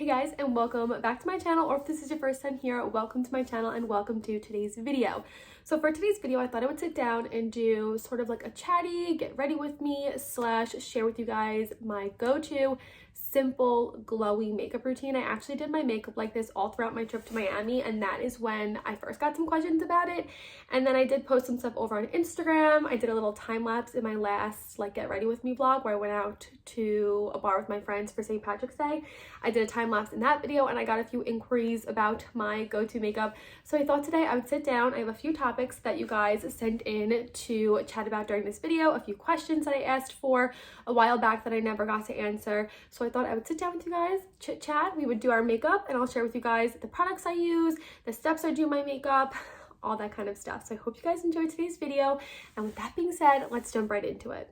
Hey guys, and welcome back to my channel, or if this is your first time here, welcome to my channel and welcome to today's video. So for today's video, I thought I would sit down and do sort of like a chatty, get ready with me / share with you guys my go-to simple glowy makeup routine. I actually did my makeup like this all throughout my trip to Miami, and that is when I first got some questions about it. And then I did post some stuff over on Instagram. I did a little time lapse in my last like get ready with me vlog where I went out to a bar with my friends for St. Patrick's Day. I did a time lapse in that video and I got a few inquiries about my go-to makeup. So I thought today I would sit down. I have a few topics that you guys sent in to chat about during this video, a few questions that I asked for a while back that I never got to answer. So I thought I would sit down with you guys, chit chat, we would do our makeup, and I'll share with you guys the products I use, the steps I do my makeup, all that kind of stuff. So I hope you guys enjoyed today's video. And with that being said, let's jump right into it.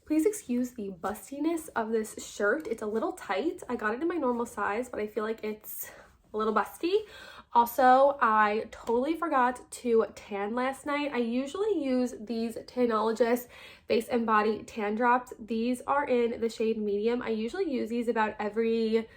Please excuse the bustiness of this shirt. It's a little tight. I got it in my normal size, but I feel like it's a little busty. Also, I totally forgot to tan last night. I usually use these Tanologist Face and Body Tan Drops. These are in the shade medium. I usually use these about every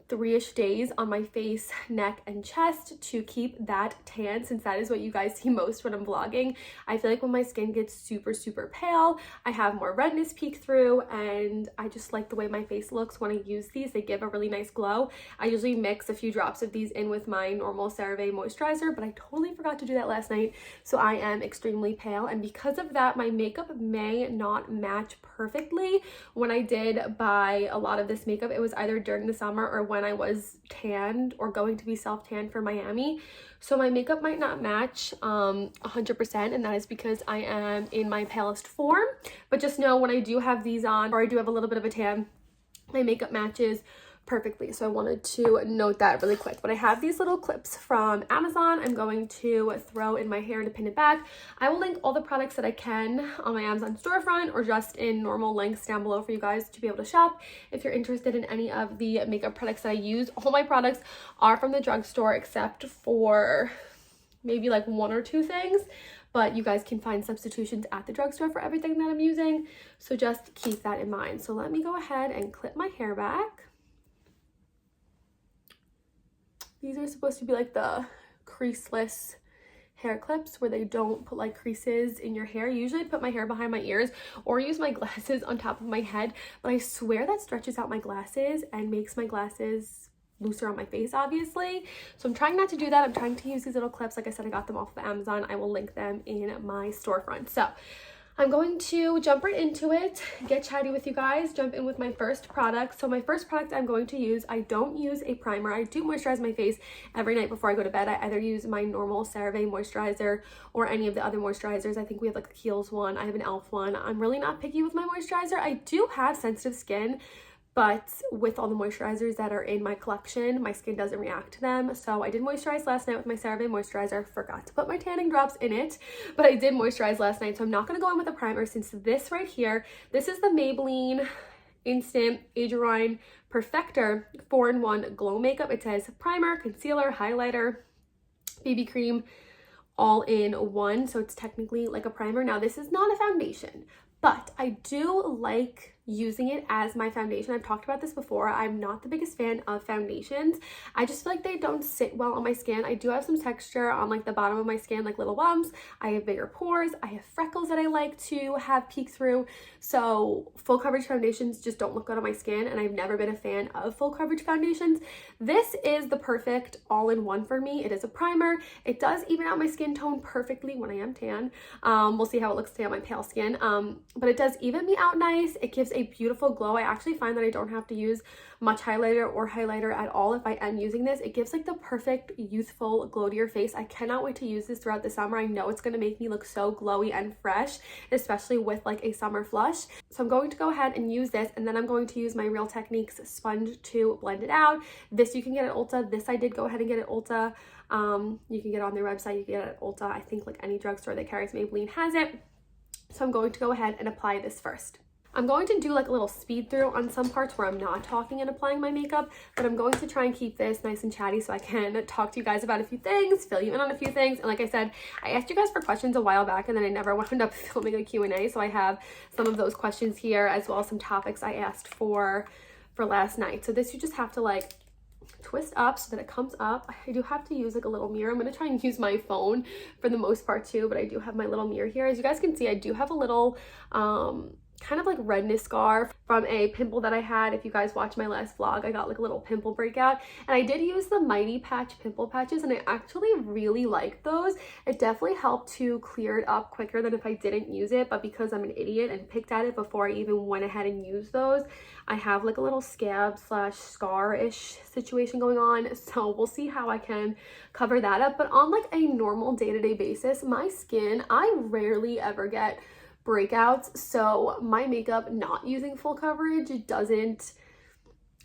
3-ish days on my face, neck, and chest to keep that tan, since that is what you guys see most when I'm vlogging. I feel like when my skin gets super pale, I have more redness peek through, and I just like the way my face looks when I use these. They give a really nice glow. I usually mix a few drops of these in with my normal CeraVe moisturizer, but I totally forgot to do that last night, so I am extremely pale, and because of that, my makeup may not match perfectly. When I did buy a lot of this makeup, it was either during the summer or when I was tanned or going to be self-tanned for Miami. So my makeup might not match 100%, and that is because I am in my palest form. But just know when I do have these on, or I do have a little bit of a tan, my makeup matches perfectly. So I wanted to note that really quick. But I have these little clips from Amazon. I'm going to throw in my hair to pin it back. I will link all the products that I can on my Amazon storefront or just in normal links down below for you guys to be able to shop if you're interested in any of the makeup products that I use. All my products are from the drugstore except for maybe like 1 or 2 things, but you guys can find substitutions at the drugstore for everything that I'm using. So just keep that in mind. So let me go ahead and clip my hair back. These are supposed to be like the creaseless hair clips where they don't put like creases in your hair. Usually I put my hair behind my ears or use my glasses on top of my head, but I swear that stretches out my glasses and makes my glasses looser on my face, obviously. So I'm trying not to do that. I'm trying to use these little clips. Like I said, I got them off of Amazon. I will link them in my storefront. So I'm going to jump right into it, get chatty with you guys, jump in with my first product. So my first product I'm going to use, I don't use a primer. I do moisturize my face every night before I go to bed. I either use my normal CeraVe moisturizer or any of the other moisturizers. I think we have like a Kiehl's one. I have an e.l.f. one. I'm really not picky with my moisturizer. I do have sensitive skin, but with all the moisturizers that are in my collection, my skin doesn't react to them. So I did moisturize last night with my CeraVe moisturizer. Forgot to put my tanning drops in it, but I did moisturize last night. So I'm not gonna go in with a primer since this right here, this is the Maybelline Instant Age Rewind Perfector 4-in-1 Glow Makeup. It says primer, concealer, highlighter, BB cream, all in one. So it's technically like a primer. Now this is not a foundation, but I do like using it as my foundation. I've talked about this before. I'm not the biggest fan of foundations. I just feel like they don't sit well on my skin. I do have some texture on like the bottom of my skin, like little bumps. I have bigger pores. I have freckles that I like to have peek through. So full coverage foundations just don't look good on my skin, and I've never been a fan of full coverage foundations. This is the perfect all-in-one for me. It is a primer. It does even out my skin tone perfectly when I am tan. We'll see how it looks today on my pale skin. But it does even me out nice. It gives a beautiful glow. I actually find that I don't have to use much highlighter or highlighter at all if I am using this. It gives like the perfect youthful glow to your face. I cannot wait to use this throughout the summer. I know it's going to make me look so glowy and fresh, especially with like a summer flush. So I'm going to go ahead and use this, and then I'm going to use my Real Techniques sponge to blend it out. This you can get at Ulta. This I did go ahead and get at Ulta. You can get it on their website. You can get it at Ulta. I think like any drugstore that carries Maybelline has it. So I'm going to go ahead and apply this first. I'm going to do like a little speed through on some parts where I'm not talking and applying my makeup, but I'm going to try and keep this nice and chatty so I can talk to you guys about a few things, fill you in on a few things. And like I said, I asked you guys for questions a while back and then I never wound up filming a Q&A. So I have some of those questions here as well as some topics I asked for for last night. So this you just have to like twist up so that it comes up. I do have to use like a little mirror. I'm going to try and use my phone for the most part too, but I do have my little mirror here. As you guys can see, I do have a little kind of like redness scar from a pimple that I had. If you guys watched my last vlog, I got like a little pimple breakout, and I did use the Mighty Patch pimple patches, and I actually really like those. It definitely helped to clear it up quicker than if I didn't use it, but because I'm an idiot and picked at it before I even went ahead and used those, I have like a little scab slash scar-ish situation going on. So we'll see how I can cover that up. But on like a normal day-to-day basis, my skin, I rarely ever get breakouts, so my makeup not using full coverage doesn't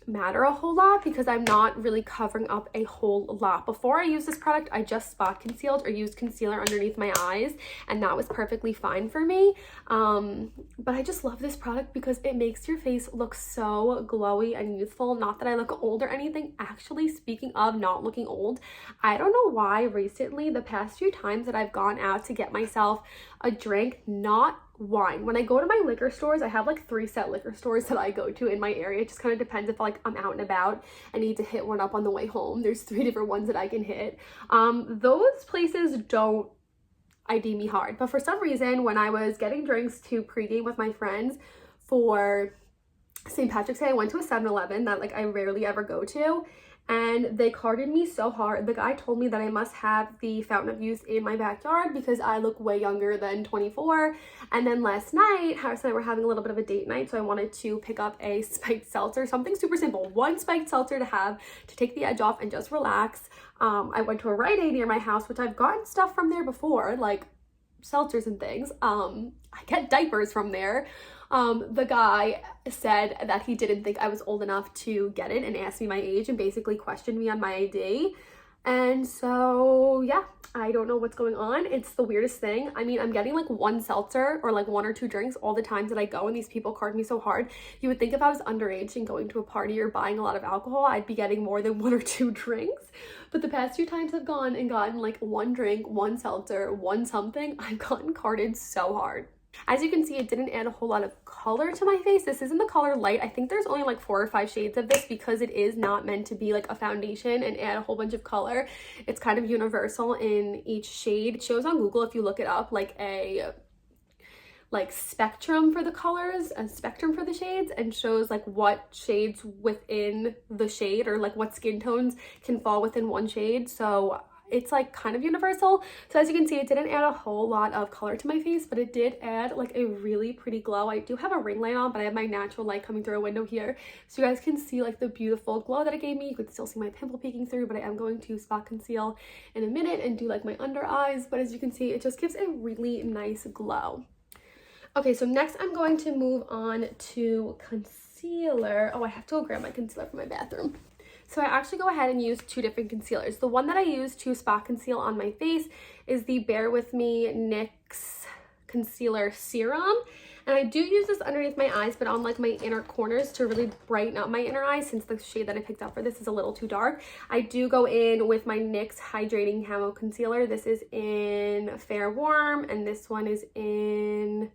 matter a whole lot because I'm not really covering up a whole lot. Before I used this product, I just spot concealed or used concealer underneath my eyes, and that was perfectly fine for me. But I just love this product because it makes your face look so glowy and youthful. Not that I look old or anything. Actually, speaking of not looking old, I don't know why recently, the past few times that I've gone out to get myself a drink, not wine. When I go to my liquor stores, I have like 3 set liquor stores that I go to in my area. It just kind of depends if like I'm out and about, I need to hit one up on the way home. There's 3 different ones that I can hit. Those places don't ID me hard, but for some reason when I was getting drinks to pregame with my friends for St. Patrick's Day, I went to a 7-Eleven that like I rarely ever go to, and they carded me so hard. The guy told me that I must have the fountain of youth in my backyard because I look way younger than 24. And then last night, Harris and I were having a little bit of a date night, so I wanted to pick up a spiked seltzer, something super simple, 1 spiked seltzer to have to take the edge off and just relax. I went to a Rite Aid near my house, which I've gotten stuff from there before, like seltzers and things. I get diapers from there. The guy said that he didn't think I was old enough to get it and asked me my age and basically questioned me on my ID. And so, yeah, I don't know what's going on. It's the weirdest thing. I mean, I'm getting like 1 seltzer or like 1 or 2 drinks all the times that I go, and these people card me so hard. You would think if I was underage and going to a party or buying a lot of alcohol, I'd be getting more than 1 or 2 drinks. But the past few times I've gone and gotten like 1 drink, 1 seltzer, 1 something, I've gotten carded so hard. As you can see, it didn't add a whole lot of color to my face. This is in the color light. I think there's only like 4 or 5 shades of this because it is not meant to be like a foundation and add a whole bunch of color. It's kind of universal in each shade. It shows on Google, if you look it up, like a spectrum for the colors, a spectrum for the shades, and shows like what shades within the shade or like what skin tones can fall within one shade. So it's like kind of universal. So as you can see, it didn't add a whole lot of color to my face, but it did add like a really pretty glow. I do have a ring light on, but I have my natural light coming through a window here, so you guys can see like the beautiful glow that it gave me. You could still see my pimple peeking through, but I am going to spot conceal in a minute and do like my under eyes. But as you can see, it just gives a really nice glow. Okay, so next I'm going to move on to concealer. Oh, I have to go grab my concealer from my bathroom. So I actually go ahead and use 2 different concealers. The one that I use to spot conceal on my face is the Bear With Me NYX Concealer Serum. And I do use this underneath my eyes, but on like my inner corners to really brighten up my inner eyes, since the shade that I picked out for this is a little too dark. I do go in with my NYX Hydrating Camo Concealer. This is in Fair Warm, and this one is in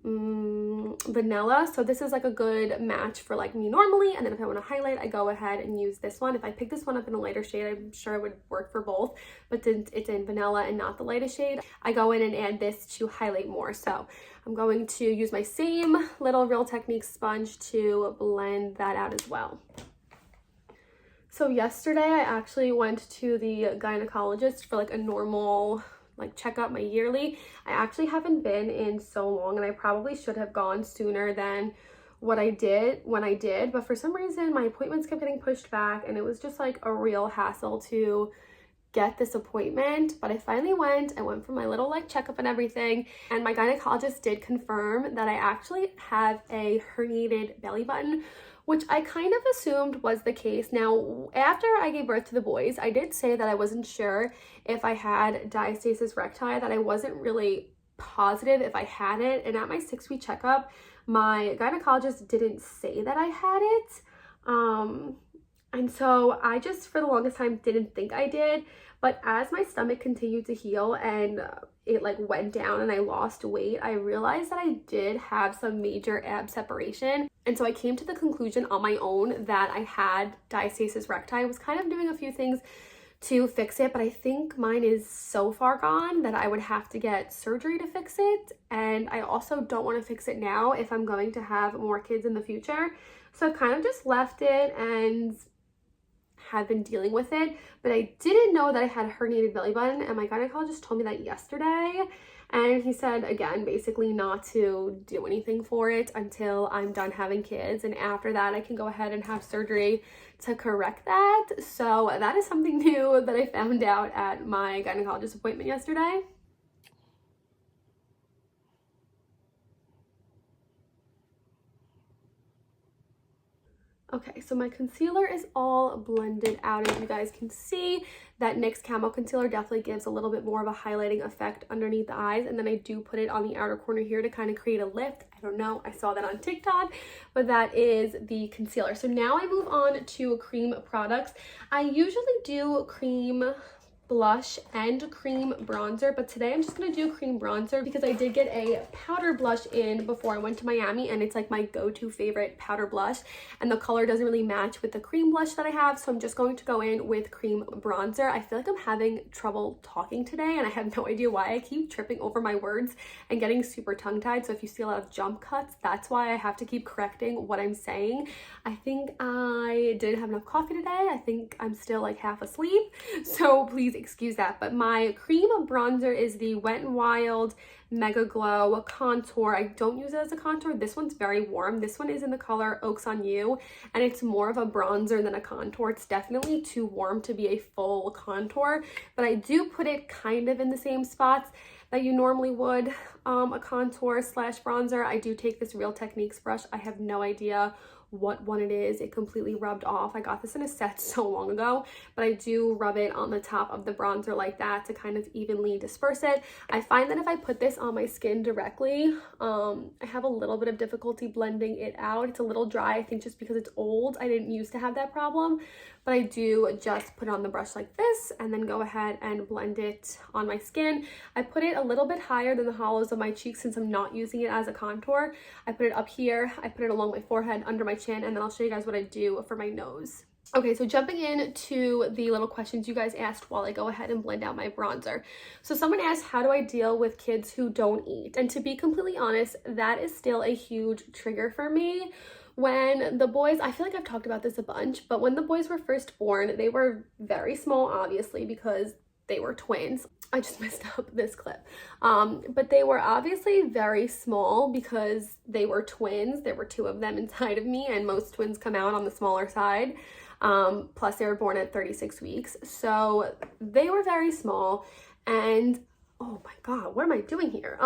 vanilla. So this is like a good match for like me normally, and then if I want to highlight, I go ahead and use this one. If I pick this one up in a lighter shade, I'm sure it would work for both, but since it's in vanilla and not the lightest shade, I go in and add this to highlight more. So I'm going to use my same little Real Techniques sponge to blend that out as well. So yesterday I actually went to the gynecologist for like a normal like check up, my yearly. I actually haven't been in so long, and I probably should have gone sooner than what I did when I did, but for some reason my appointments kept getting pushed back, and it was just like a real hassle to get this appointment. But I finally went. I went for my little like checkup and everything, and my gynecologist did confirm that I actually have a herniated belly button, which I kind of assumed was the case. Now, after I gave birth to the boys, I did say that I wasn't sure if I had diastasis recti, that I wasn't really positive if I had it. And at my 6-week checkup, my gynecologist didn't say that I had it. And so I just, for the longest time, didn't think I did. But as my stomach continued to heal and it like went down and I lost weight, I realized that I did have some major ab separation. And so I came to the conclusion on my own that I had diastasis recti. I was kind of doing a few things to fix it, but I think mine is so far gone that I would have to get surgery to fix it. And I also don't want to fix it now if I'm going to have more kids in the future. So I've kind of just left it and have been dealing with it. But I didn't know that I had a herniated belly button, and my gynecologist told me that yesterday. And he said, again, basically not to do anything for it until I'm done having kids. And after that, I can go ahead and have surgery to correct that. So that is something new that I found out at my gynecologist appointment yesterday. Okay, so my concealer is all blended out. As you guys can see, that NYX Camo Concealer definitely gives a little bit more of a highlighting effect underneath the eyes. And then I do put it on the outer corner here to kind of create a lift. I don't know, I saw that on TikTok, but that is the concealer. So now I move on to cream products. I usually do cream blush and cream bronzer, but today I'm just gonna do cream bronzer because I did get a powder blush in before I went to Miami, and it's like my go-to favorite powder blush, and the color doesn't really match with the cream blush that I have, so I'm just going to go in with cream bronzer. I feel like I'm having trouble talking today, and I have no idea why. I keep tripping over my words and getting super tongue-tied, so if you see a lot of jump cuts, that's why I have to keep correcting what I'm saying. I think I didn't have enough coffee today. I think I'm still like half asleep, so please excuse that. But my cream bronzer is the Wet n Wild Mega Glow Contour. I don't use it as a contour. This one's very warm. This one is in the color Oaks on You, and it's more of a bronzer than a contour. It's definitely too warm to be a full contour, but I do put it kind of in the same spots that you normally would a contour slash bronzer. I do take this Real Techniques brush. I have no idea what one it is. It completely rubbed off. I got this in a set so long ago, but I do rub it on the top of the bronzer like that to kind of evenly disperse it. I find that if I put this on my skin directly, I have a little bit of difficulty blending it out. It's a little dry, I think just because it's old. I didn't used to have that problem, but I do just put it on the brush like this and then go ahead and blend it on my skin. I put it a little bit higher than the hollows of my cheeks since I'm not using it as a contour. I put it up here, I put it along my forehead, under my chin, and then I'll show you guys what I do for my nose. Okay, so jumping into the little questions you guys asked while I go ahead and blend out my bronzer. So someone asked, how do I deal with kids who don't eat? And to be completely honest, that is still a huge trigger for me. When the boys, I feel like I've talked about this a bunch, but when the boys were first born, they were very small, obviously, because they were twins. I just messed up this clip. But they were obviously very small because they were twins. There were two of them inside of me, and most twins come out on the smaller side. Plus they were born at 36 weeks. So they were very small, and oh my God, what am I doing here?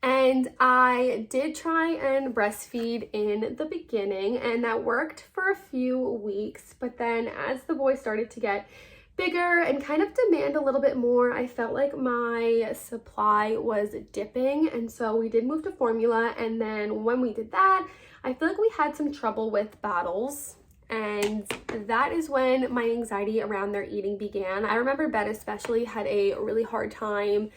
And I did try and breastfeed in the beginning, and that worked for a few weeks. But then as the boys started to get bigger and kind of demand a little bit more, I felt like my supply was dipping, and so we did move to formula. And then when we did that, I feel like we had some trouble with bottles, and that is when my anxiety around their eating began. I remember Ben especially had a really hard time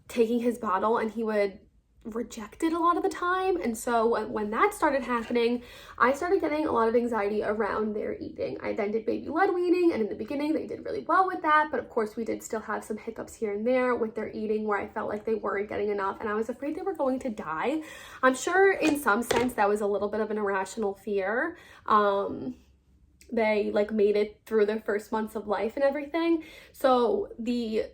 taking his bottle, and he would reject it a lot of the time. And so when that started happening, I started getting a lot of anxiety around their eating. I then did baby led weaning, and in the beginning they did really well with that, but of course we did still have some hiccups here and there with their eating where I felt like they weren't getting enough, and I was afraid they were going to die. I'm sure in some sense that was a little bit of an irrational fear. They like made it through their first months of life and everything, so the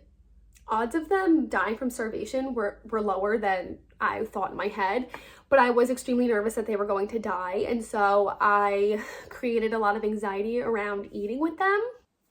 odds of them dying from starvation were lower than I thought in my head, but I was extremely nervous that they were going to die, and so I created a lot of anxiety around eating with them.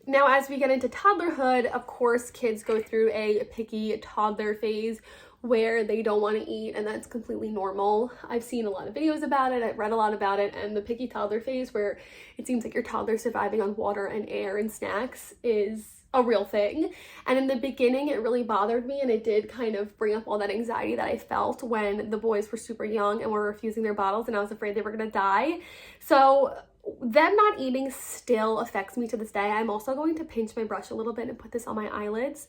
Now, as we get into toddlerhood, of course, kids go through a picky toddler phase where they don't want to eat, and that's completely normal. I've seen a lot of videos about it, I've read a lot about it, and the picky toddler phase where it seems like your toddler surviving on water and air and snacks is a real thing. And in the beginning it really bothered me, and it did kind of bring up all that anxiety that I felt when the boys were super young and were refusing their bottles, and I was afraid they were gonna die. So them not eating still affects me to this day. I'm also going to pinch my brush a little bit and put this on my eyelids.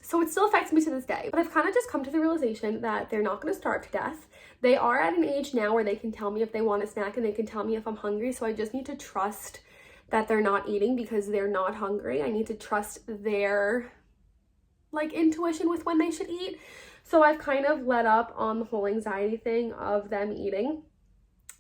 So it still affects me to this day, but I've kind of just come to the realization that they're not going to starve to death. They are at an age now where they can tell me if they want a snack and they can tell me if I'm hungry. So I just need to trust that they're not eating because they're not hungry. I need to trust their like intuition with when they should eat. So I've kind of let up on the whole anxiety thing of them eating,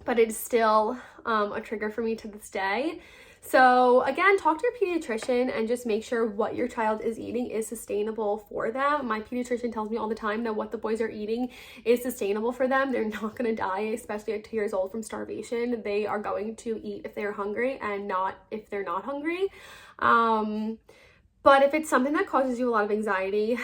but it's still a trigger for me to this day. So again, talk to your pediatrician and just make sure what your child is eating is sustainable for them. My pediatrician tells me all the time that what the boys are eating is sustainable for them. They're not going to die, especially at 2 years old, from starvation. They are going to eat if they're hungry and not if they're not hungry. But if it's something that causes you a lot of anxiety,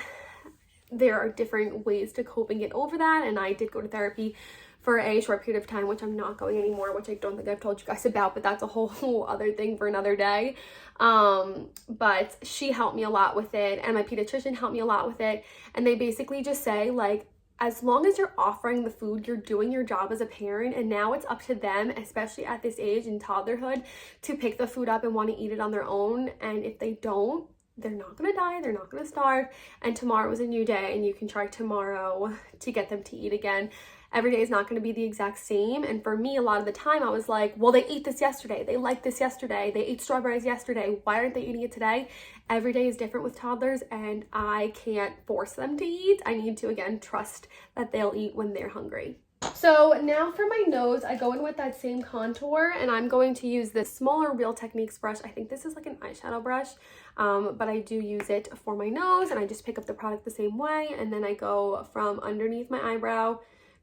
there are different ways to cope and get over that. And I did go to therapy for a short period of time, which I'm not going anymore, which I don't think I've told you guys about, but that's a whole other thing for another day. But she helped me a lot with it, and my pediatrician helped me a lot with it. And they basically just say, like, as long as you're offering the food, you're doing your job as a parent, and now it's up to them, especially at this age in toddlerhood, to pick the food up and want to eat it on their own. And if they don't, they're not going to die, they're not going to starve, and tomorrow is a new day, and you can try tomorrow to get them to eat again. Every day is not going to be the exact same. And for me, a lot of the time I was like, well, they ate this yesterday, they liked this yesterday, they ate strawberries yesterday, why aren't they eating it today? Every day is different with toddlers, and I can't force them to eat. I need to, again, trust that they'll eat when they're hungry. So now for my nose, I go in with that same contour, and I'm going to use this smaller Real Techniques brush. I think this is like an eyeshadow brush, but I do use it for my nose, and I just pick up the product the same way, and then I go from underneath my eyebrow,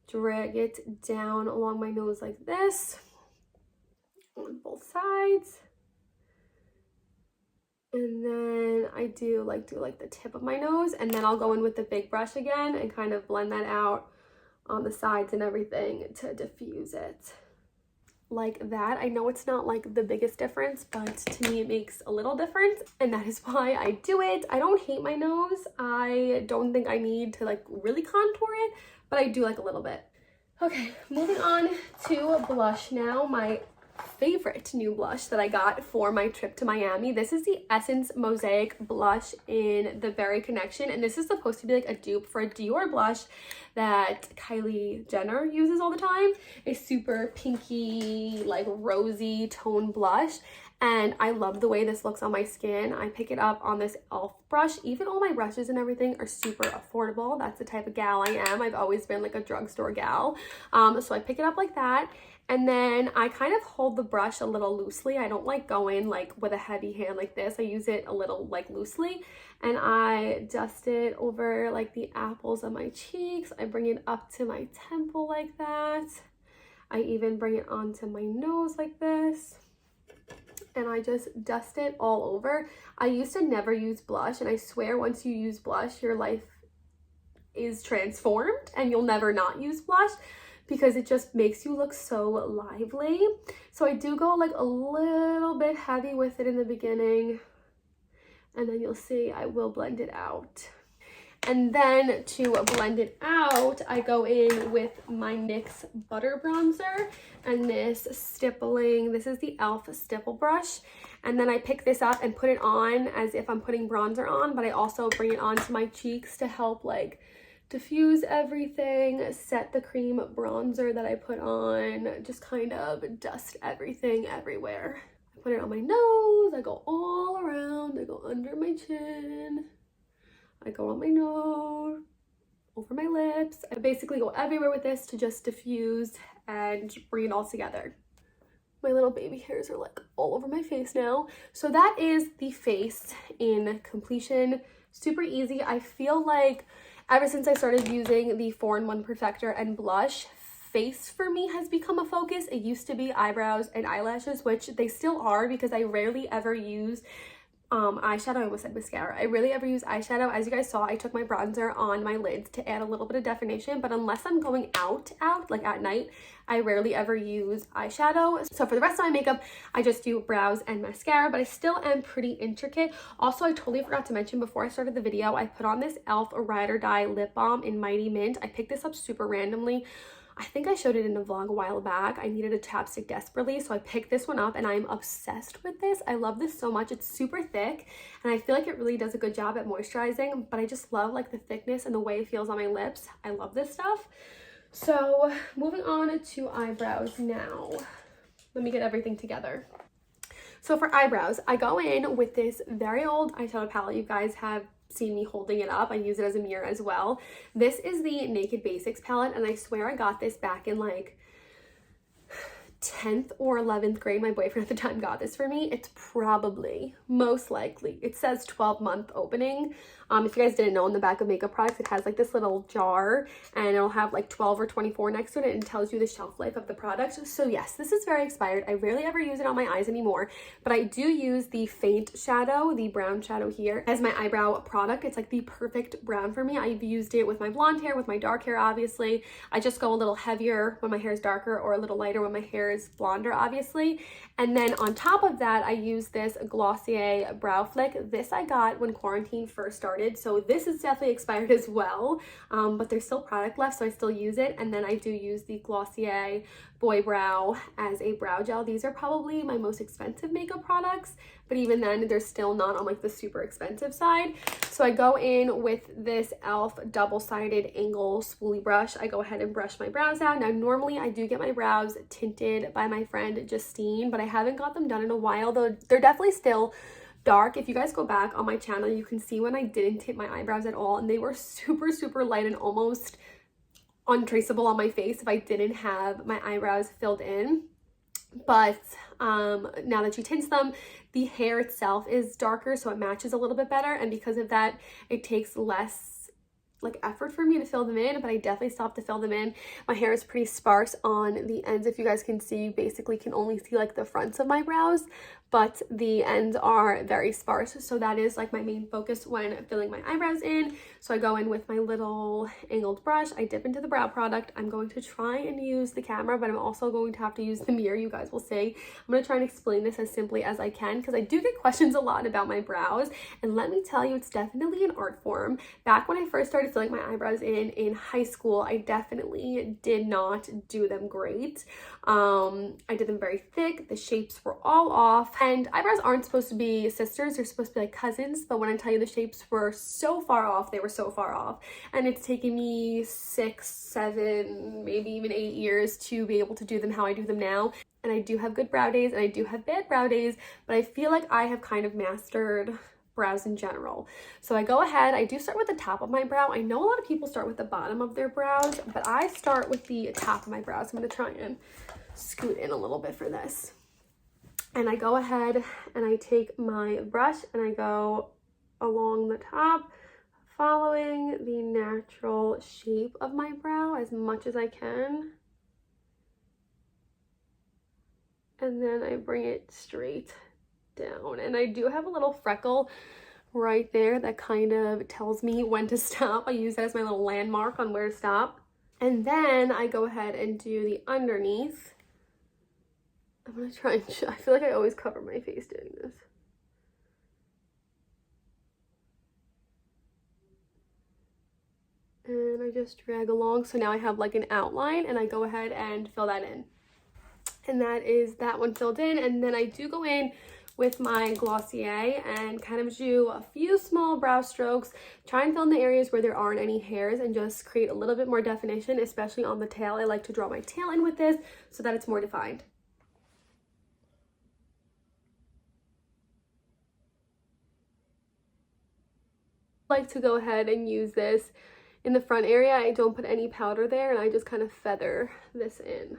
drag it down along my nose like this on both sides. And then I do like the tip of my nose, and then I'll go in with the big brush again and kind of blend that out on the sides and everything to diffuse it like that. I know it's not like the biggest difference, but to me it makes a little difference, and that is why I do it. I don't hate my nose. I don't think I need to like really contour it, but I do like a little bit. Okay, moving on to blush now. My favorite new blush that I got for my trip to Miami. This is the Essence Mosaic blush in the Berry Connection, and this is supposed to be like a dupe for a Dior blush that Kylie Jenner uses all the time. A super pinky, like rosy tone blush, and I love the way this looks on my skin. I pick it up on this e.l.f. brush. Even all my brushes and everything are super affordable. That's the type of gal I am. I've always been like a drugstore gal. So I pick it up like that. And then I kind of hold the brush a little loosely. I don't like go in like with a heavy hand like this. I use it a little like loosely, and I dust it over like the apples of my cheeks. I bring it up to my temple like that. I even bring it onto my nose like this, and I just dust it all over. I used to never use blush, and I swear once you use blush, your life is transformed and you'll never not use blush, because it just makes you look so lively. So I do go like a little bit heavy with it in the beginning, and then you'll see I will blend it out. And then to blend it out, I go in with my NYX Butter Bronzer and this stippling. This is the e.l.f. stipple brush. And then I pick this up and put it on as if I'm putting bronzer on, but I also bring it onto my cheeks to help like diffuse everything, set the cream bronzer that I put on, just kind of dust everything everywhere. I put it on my nose, I go all around, I go under my chin, I go on my nose, over my lips. I basically go everywhere with this to just diffuse and bring it all together. My little baby hairs are like all over my face now. So that is the face in completion. Super easy. I feel like ever since I started using the 4-in-1 Perfector and blush, face for me has become a focus. It used to be eyebrows and eyelashes, which they still are, because I rarely ever use eyeshadow. I almost said mascara. I rarely ever use eyeshadow. As you guys saw, I took my bronzer on my lids to add a little bit of definition, but unless I'm going out like at night, I rarely ever use eyeshadow. So for the rest of my makeup, I just do brows and mascara, but I still am pretty intricate. Also, I totally forgot to mention before I started the video, I put on this e.l.f. Ride or Die lip balm in Mighty Mint. I picked this up super randomly. I think I showed it in a vlog a while back. I needed a chapstick desperately, so I picked this one up, and I'm obsessed with this. I love this so much. It's super thick, and I feel like it really does a good job at moisturizing, but I just love like the thickness and the way it feels on my lips. I love this stuff. So moving on to eyebrows now. Let me get everything together. So for eyebrows, I go in with this very old eyeshadow palette. You guys have seen me holding it up. I use it as a mirror as well. This is the Naked Basics palette, and I swear I got this back in like 10th or 11th grade. My boyfriend at the time got this for me. It's probably, most likely, it says 12-month opening. If you guys didn't know, on the back of makeup products, it has like this little jar and it'll have like 12 or 24 next to it, and it tells you the shelf life of the product. So yes, this is very expired. I rarely ever use it on my eyes anymore, but I do use the faint shadow, the brown shadow here, as my eyebrow product. It's like the perfect brown for me. I've used it with my blonde hair, with my dark hair, obviously. I just go a little heavier when my hair is darker or a little lighter when my hair is blonder, obviously. And then on top of that, I use this Glossier Brow Flick. This I got when quarantine first started, so this is definitely expired as well, but there's still product left, so I still use it. And then I do use the Glossier Boy Brow as a brow gel. These are probably my most expensive makeup products, but even then, they're still not on like the super expensive side. So I go in with this e.l.f. double-sided angle spoolie brush. I go ahead and brush my brows out. Now, normally I do get my brows tinted by my friend Justine, but I haven't got them done in a while, though they're definitely still dark. If you guys go back on my channel, you can see when I didn't tint my eyebrows at all, and they were super, super light and almost untraceable on my face if I didn't have my eyebrows filled in. But now that she tints them, the hair itself is darker, so it matches a little bit better, and because of that, it takes less like effort for me to fill them in, but I definitely still have to fill them in. My hair is pretty sparse on the ends. If you guys can see, you basically can only see like the fronts of my brows, but the ends are very sparse, so that is like my main focus when filling my eyebrows in. So I go in with my little angled brush, I dip into the brow product. I'm going to try and use the camera, but I'm also going to have to use the mirror. You guys will see. I'm going to try and explain this as simply as I can, because I do get questions a lot about my brows, and let me tell you, it's definitely an art form. Back when I first started filling my eyebrows in high school, I definitely did not do them great. I did them very thick, the shapes were all off, and eyebrows aren't supposed to be sisters, they're supposed to be like cousins, but when I tell you the shapes were so far off, they were so far off, and it's taken me 6, 7, maybe even 8 years to be able to do them how I do them now. And I do have good brow days and I do have bad brow days, but I feel like I have kind of mastered brows in general. So I go ahead, I do start with the top of my brow. I know a lot of people start with the bottom of their brows, but I start with the top of my brows. I'm going to try and scoot in a little bit for this. And I go ahead and I take my brush and I go along the top, following the natural shape of my brow as much as I can. And then I bring it straight down. And I do have a little freckle right there that kind of tells me when to stop. I use that as my little landmark on where to stop. And then I go ahead and do the underneath. I'm gonna try and I feel like I always cover my face doing this. And I just drag along, so now I have like an outline, and I go ahead and fill that in. And that is that one filled in. And then I do go in with my Glossier and kind of do a few small brow strokes, try and fill in the areas where there aren't any hairs and just create a little bit more definition, especially on the tail. I like to draw my tail in with this so that it's more defined. I like to go ahead and use this in the front area. I don't put any powder there, and I just kind of feather this in.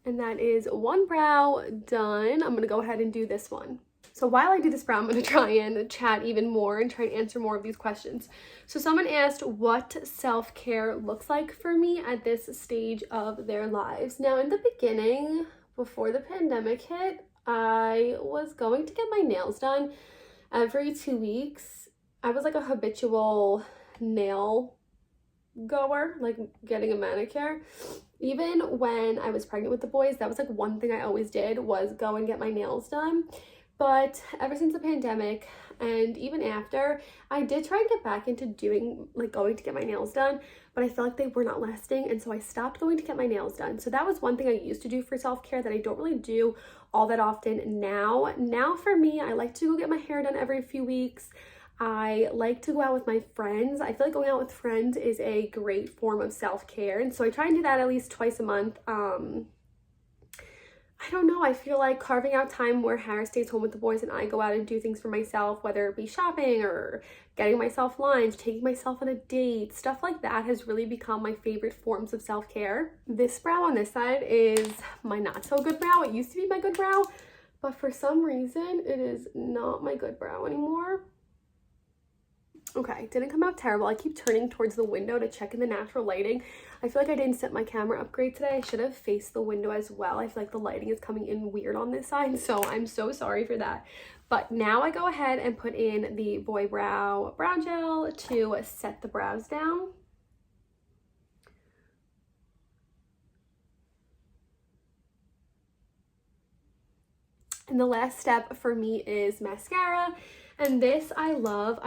And that is one brow done. I'm gonna go ahead and do this one. So while I do this brow, I'm gonna try and chat even more and try and answer more of these questions. So someone asked what self-care looks like for me at this stage of their lives. Now, in the beginning, before the pandemic hit, I was going to get my nails done every 2 weeks. I was like a habitual nail goer, like getting a manicure. Even when I was pregnant with the boys, that was like one thing I always did, was go and get my nails done. But ever since the pandemic, and even after, I did try and get back into doing, like going to get my nails done, but I felt like they were not lasting, and so I stopped going to get my nails done. So that was one thing I used to do for self-care that I don't really do all that often now. Now for me, I like to go get my hair done every few weeks. I like to go out with my friends. I feel like going out with friends is a great form of self-care, and so I try and do that at least twice a month. I don't know, I feel like carving out time where Harris stays home with the boys and I go out and do things for myself, whether it be shopping or getting myself lunch, taking myself on a date, stuff like that has really become my favorite forms of self-care. This brow on this side is my not so good brow. It used to be my good brow, but for some reason it is not my good brow anymore. Okay, didn't come out terrible. I keep turning towards the window to check in the natural lighting. I feel like I didn't set my camera upgrade today. I should have faced the window as well. I feel like the lighting is coming in weird on this side, so I'm so sorry for that. But now I go ahead and put in the Boy Brow brow gel to set the brows down. And the last step for me is mascara. And this I love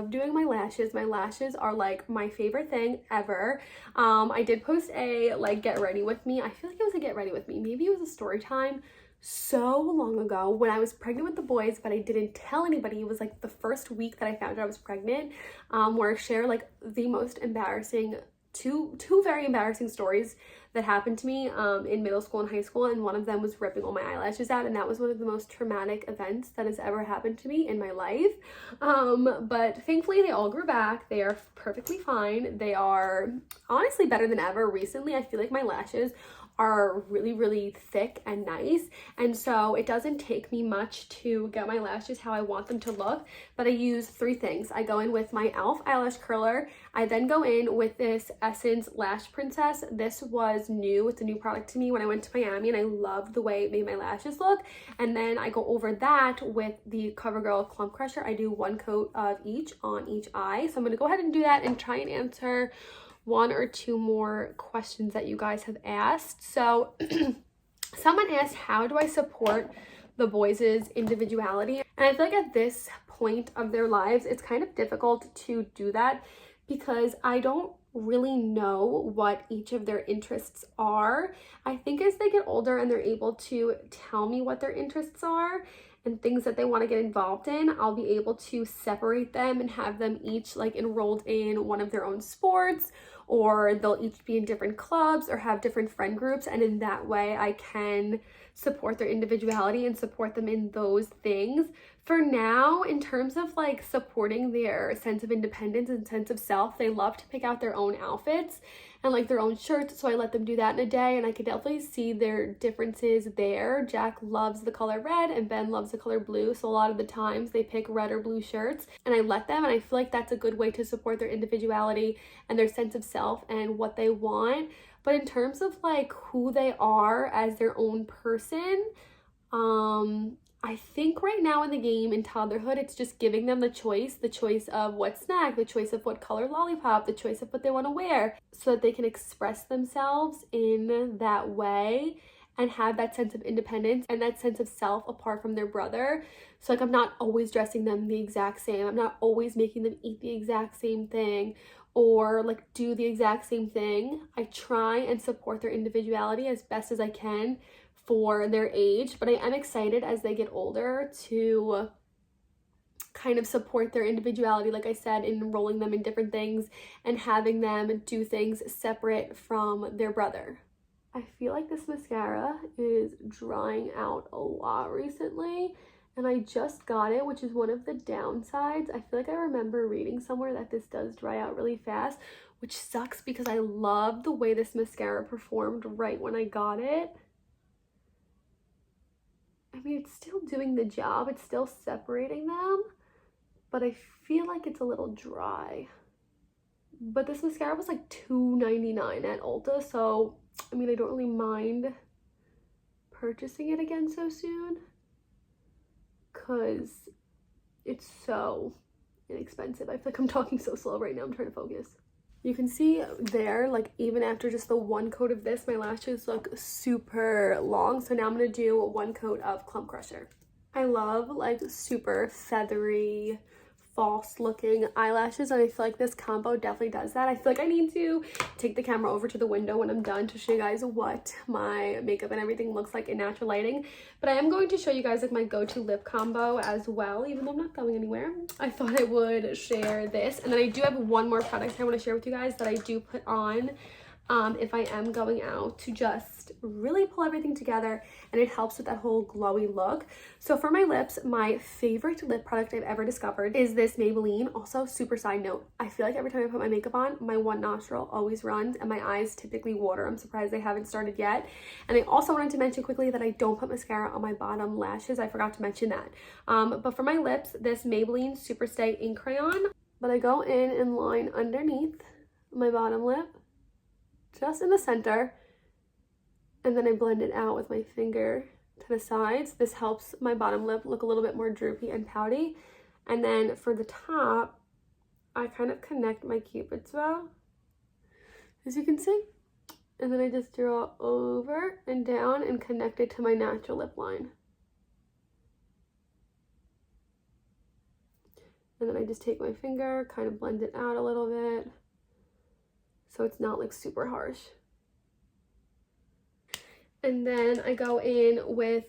doing my lashes. My lashes are like my favorite thing ever. I did post a like get ready with me. I feel like it was a get ready with me. Maybe it was a story time so long ago when I was pregnant with the boys, but I didn't tell anybody. It was like the first week that I found out I was pregnant, where I share like the most embarrassing, two very embarrassing stories that happened to me in middle school and high school, and one of them was ripping all my eyelashes out, and that was one of the most traumatic events that has ever happened to me in my life. But thankfully they all grew back. They are perfectly fine. They are honestly better than ever. Recently I feel like my lashes are really thick and nice, and so it doesn't take me much to get my lashes how I want them to look. But I use three things. I go in with my e.l.f. eyelash curler. I then go in with this Essence Lash Princess. This was new. It's a new product to me when I went to Miami, and I loved the way it made my lashes look. And then I go over that with the CoverGirl Clump Crusher. I do one coat of each on each eye. So I'm going to go ahead and do that and try and answer one or two more questions that you guys have asked. So someone asked, how do I support the boys' individuality? And I feel like at this point of their lives, it's kind of difficult to do that because I don't really know what each of their interests are. I think as they get older and they're able to tell me what their interests are and things that they want to get involved in, I'll be able to separate them and have them each like enrolled in one of their own sports, or they'll each be in different clubs or have different friend groups, and in that way I can support their individuality and support them in those things. For now, in terms of like supporting their sense of independence and sense of self, they love to pick out their own outfits and like their own shirts, so I let them do that in a day, and I could definitely see their differences there. Jack loves the color red and Ben loves the color blue, so a lot of the times they pick red or blue shirts, and I let them, and I feel like that's a good way to support their individuality and their sense of self and what they want. But in terms of like who they are as their own person, I think right now in the game in toddlerhood, it's just giving them the choice of what snack, the choice of what color lollipop, the choice of what they want to wear, so that they can express themselves in that way and have that sense of independence and that sense of self apart from their brother. So like I'm not always dressing them the exact same. I'm not always making them eat the exact same thing or like do the exact same thing. I try and support their individuality as best as I can for their age, but I am excited as they get older to kind of support their individuality, like I said, in enrolling them in different things and having them do things separate from their brother. I feel like this mascara is drying out a lot recently, and I just got it, which is one of the downsides. I feel like I remember reading somewhere that this does dry out really fast, which sucks because I love the way this mascara performed right when I got it. I mean, it's still doing the job, it's still separating them, but I feel like it's a little dry. But this mascara was like $2.99 at Ulta, so I mean, I don't really mind purchasing it again so soon because it's so inexpensive. I feel like I'm talking so slow right now. I'm trying to focus. You can see there, like even after just the one coat of this, my lashes look super long. So now I'm going to do one coat of Clump Crusher. I love like super feathery, false looking eyelashes, and I feel like this combo definitely does that. I feel like I need to take the camera over to the window when I'm done to show you guys what my makeup and everything looks like in natural lighting. But I am going to show you guys like my go-to lip combo as well, even though I'm not going anywhere. I thought I would share this, and then I do have one more product I want to share with you guys that I do put on if I am going out to just really pull everything together, and it helps with that whole glowy look. So for my lips, my favorite lip product I've ever discovered is this Maybelline. Also, super side note, I feel like every time I put my makeup on, my one nostril always runs and my eyes typically water. I'm surprised they haven't started yet. And I also wanted to mention quickly that I don't put mascara on my bottom lashes. I forgot to mention that. But for my lips, this Maybelline Super Stay Ink Crayon, but I go in and line underneath my bottom lip, just in the center, and then I blend it out with my finger to the sides. This helps my bottom lip look a little bit more droopy and pouty. And then for the top, I kind of connect my Cupid's bow, as you can see, and then I just draw over and down and connect it to my natural lip line. And then I just take my finger, kind of blend it out a little bit, so it's not like super harsh. And then I go in with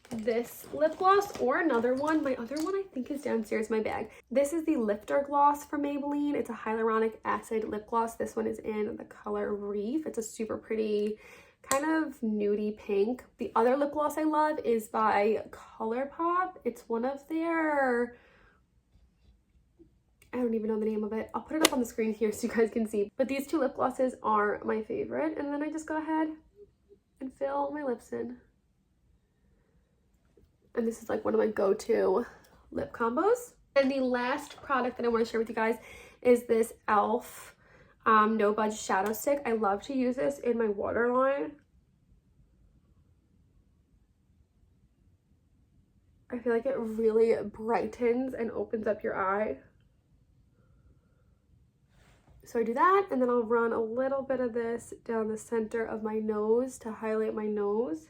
this lip gloss or another one. My other one I think is downstairs in my bag. This is the Lifter Gloss from Maybelline. It's a hyaluronic acid lip gloss. This one is in the color Reef. It's a super pretty kind of nudie pink. The other lip gloss I love is by ColourPop. It's one of their, I don't even know the name of it. I'll put it up on the screen here so you guys can see. But these two lip glosses are my favorite. And then I just go ahead and fill my lips in. And this is like one of my go-to lip combos. And the last product that I want to share with you guys is this e.l.f. No Budge Shadow Stick. I love to use this in my waterline. I feel like it really brightens and opens up your eye. So I do that, and then I'll run a little bit of this down the center of my nose to highlight my nose.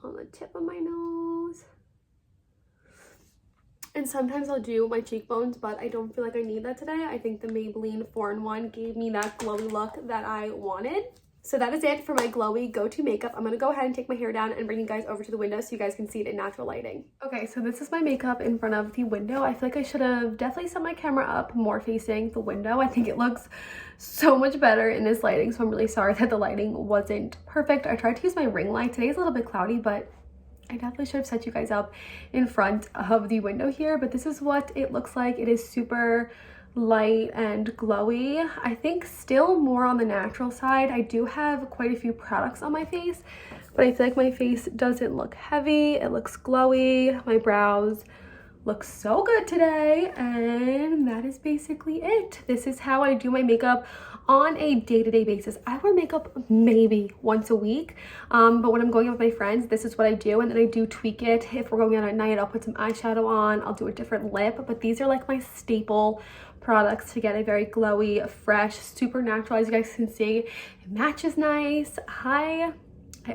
On the tip of my nose. And sometimes I'll do my cheekbones, but I don't feel like I need that today. I think the Maybelline 4-in-1 gave me that glowy look that I wanted. So that is it for my glowy go-to makeup. I'm going to go ahead and take my hair down and bring you guys over to the window so you guys can see it in natural lighting. Okay, so this is my makeup in front of the window. I feel like I should have definitely set my camera up more facing the window. I think it looks so much better in this lighting, so I'm really sorry that the lighting wasn't perfect. I tried to use my ring light. Today's a little bit cloudy, but I definitely should have set you guys up in front of the window here. But this is what it looks like. It is super light and glowy. I think still more on the natural side. I do have quite a few products on my face, but I feel like my face doesn't look heavy. It looks glowy. My brows look so good today, and that is basically it. This is how I do my makeup on a day-to-day basis. I wear makeup maybe once a week, but when I'm going out with my friends, this is what I do, and then I do tweak it. If we're going out at night, I'll put some eyeshadow on, I'll do a different lip, but these are like my staple products to get a very glowy, fresh, super natural, as you guys can see. It matches nice. I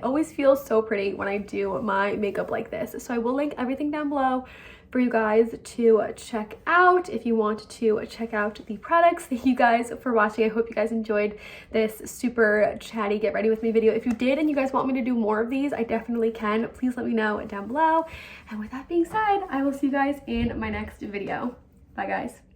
always feel so pretty when I do my makeup like this, so I will link everything down below for you guys to check out if you want to check out the products. Thank you guys for watching. I hope you guys enjoyed this super chatty get ready with me video. If you did and you guys want me to do more of these, I definitely can. Please let me know down below. And with that being said, I will see you guys in my next video. Bye guys.